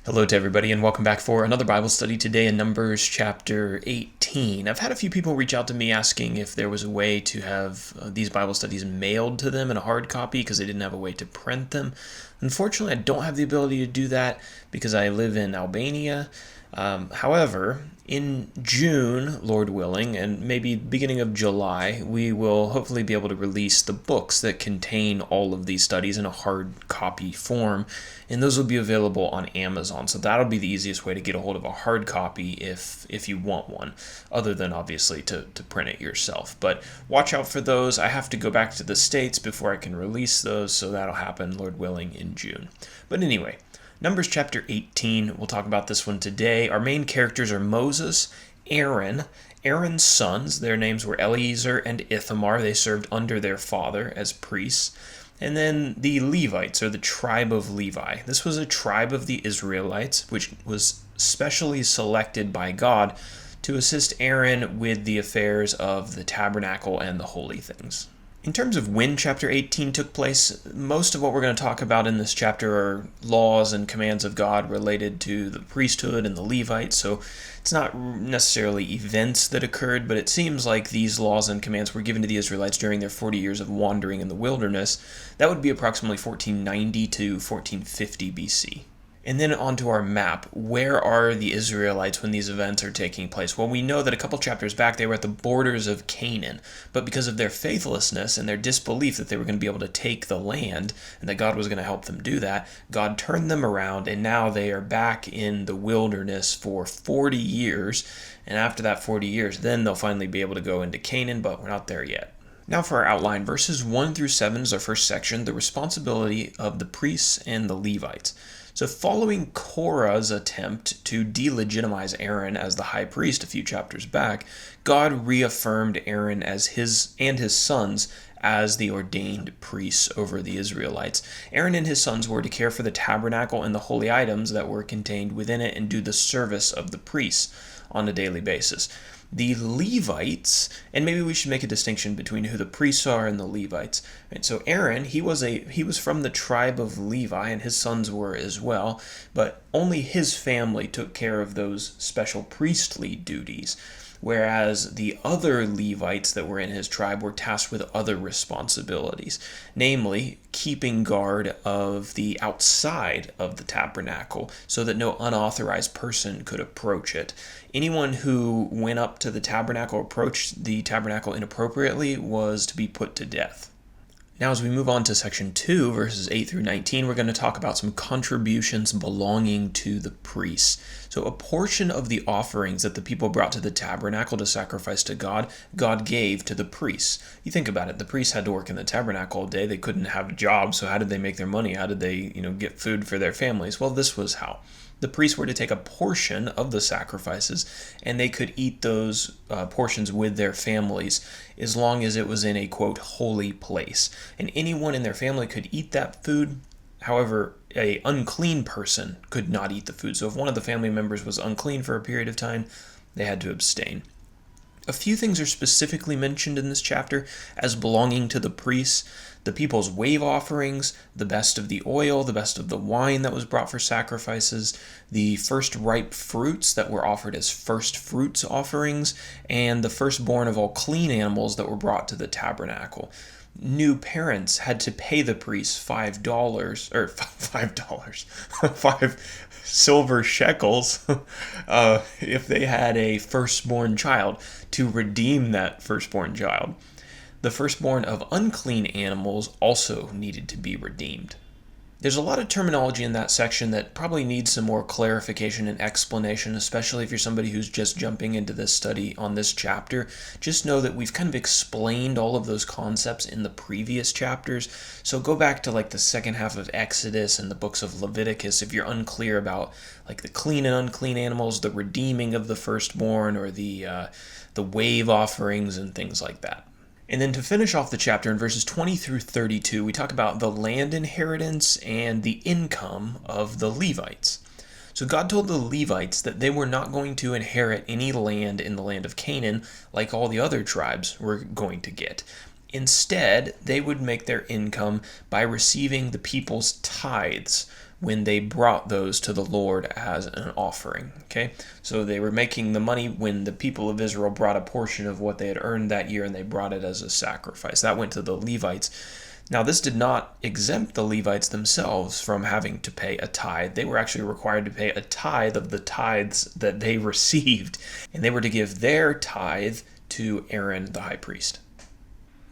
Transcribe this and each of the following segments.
Hello to everybody, and welcome back for another Bible study today in Numbers chapter 18. I've had a few people reach out to me asking if there was a way to have these Bible studies mailed to them in a hard copy because they didn't have a way to print them. Unfortunately, I don't have the ability to do that because I live in Albania. However, in June, Lord willing, and maybe beginning of July, we will hopefully be able to release the books that contain all of these studies in a hard copy form, and those will be available on Amazon. So that'll be the easiest way to get a hold of a hard copy if you want one, other than obviously to print it yourself. But watch out for those. I have to go back to the States before I can release those, so that'll happen, Lord willing, in June. But anyway, Numbers chapter 18, we'll talk about this one today. Our main characters are Moses, Aaron, Aaron's sons. Their names were Eleazar and Ithamar. They served under their father as priests. And then the Levites, or the tribe of Levi. This was a tribe of the Israelites, which was specially selected by God to assist Aaron with the affairs of the tabernacle and the holy things. In terms of when chapter 18 took place, most of what we're going to talk about in this chapter are laws and commands of God related to the priesthood and the Levites, so it's not necessarily events that occurred, but it seems like these laws and commands were given to the Israelites during their 40 years of wandering in the wilderness. That would be approximately 1490 to 1450 BC. And then onto our map. Where are the Israelites when these events are taking place? Well, we know that a couple chapters back they were at the borders of Canaan, but because of their faithlessness and their disbelief that they were going to be able to take the land and that God was going to help them do that, God turned them around and now they are back in the wilderness for 40 years. And after that 40 years, then they'll finally be able to go into Canaan, but we're not there yet. Now for our outline, verses 1 through 7 is our first section, the responsibility of the priests and the Levites. So following Korah's attempt to delegitimize Aaron as the high priest a few chapters back, God reaffirmed Aaron as his sons as the ordained priests over the Israelites. Aaron and his sons were to care for the tabernacle and the holy items that were contained within it and do the service of the priests on a daily basis. The Levites, and maybe we should make a distinction between who the priests are and the Levites. And so Aaron, he was from the tribe of Levi, and his sons were as well, but only his family took care of those special priestly duties, whereas the other Levites that were in his tribe were tasked with other responsibilities, namely keeping guard of the outside of the tabernacle so that no unauthorized person could approach it. Anyone who went up to the tabernacle, approached the tabernacle inappropriately, was to be put to death. Now, as we move on to section 2, verses 8 through 19, we're going to talk about some contributions belonging to the priests. So a portion of the offerings that the people brought to the tabernacle to sacrifice to God, God gave to the priests. You think about it, the priests had to work in the tabernacle all day. They couldn't have jobs, so how did they make their money? How did they, get food for their families? Well, this was how. The priests were to take a portion of the sacrifices, and they could eat those portions with their families as long as it was in a, quote, holy place. And anyone in their family could eat that food. However, an unclean person could not eat the food. So if one of the family members was unclean for a period of time, they had to abstain. A few things are specifically mentioned in this chapter as belonging to the priests. The people's wave offerings, the best of the oil, the best of the wine that was brought for sacrifices, the first ripe fruits that were offered as first fruits offerings, and the firstborn of all clean animals that were brought to the tabernacle. New parents had to pay the priests five silver shekels if they had a firstborn child to redeem that firstborn child. The firstborn of unclean animals also needed to be redeemed. There's a lot of terminology in that section that probably needs some more clarification and explanation, especially if you're somebody who's just jumping into this study on this chapter. Just know that we've kind of explained all of those concepts in the previous chapters. So go back to the second half of Exodus and the books of Leviticus if you're unclear about the clean and unclean animals, the redeeming of the firstborn, or the wave offerings and things like that. And then to finish off the chapter in verses 20 through 32, we talk about the land inheritance and the income of the Levites. So God told the Levites that they were not going to inherit any land in the land of Canaan like all the other tribes were going to get. Instead, they would make their income by receiving the people's tithes, when they brought those to the Lord as an offering. Okay, so they were making the money when the people of Israel brought a portion of what they had earned that year, and they brought it as a sacrifice. That went to the Levites. Now, this did not exempt the Levites themselves from having to pay a tithe. They were actually required to pay a tithe of the tithes that they received, and they were to give their tithe to Aaron the high priest.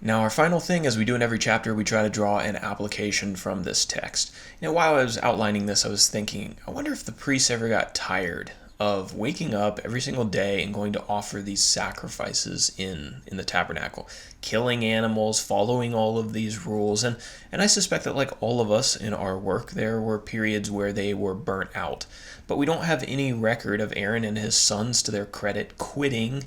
Now, our final thing, as we do in every chapter, we try to draw an application from this text. While I was outlining this, I was thinking, I wonder if the priests ever got tired of waking up every single day and going to offer these sacrifices in the tabernacle, killing animals, following all of these rules. And I suspect that, like all of us in our work, there were periods where they were burnt out. But we don't have any record of Aaron and his sons, to their credit, quitting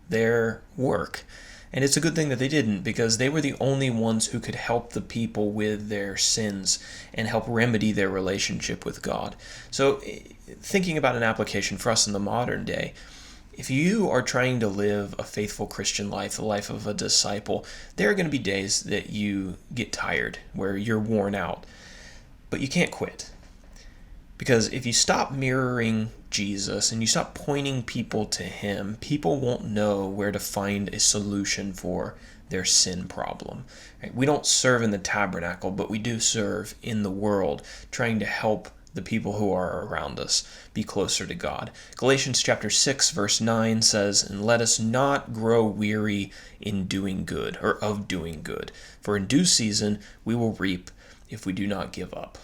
their work. And it's a good thing that they didn't, because they were the only ones who could help the people with their sins and help remedy their relationship with God. So, thinking about an application for us in the modern day, if you are trying to live a faithful Christian life, the life of a disciple, there are going to be days that you get tired, where you're worn out. But you can't quit. Because if you stop mirroring Jesus and you stop pointing people to him, people won't know where to find a solution for their sin problem. Right? We don't serve in the tabernacle, but we do serve in the world, trying to help the people who are around us be closer to God. Galatians chapter 6, verse 9 says, "And let us not grow weary in doing good," or of doing good, "for in due season we will reap if we do not give up."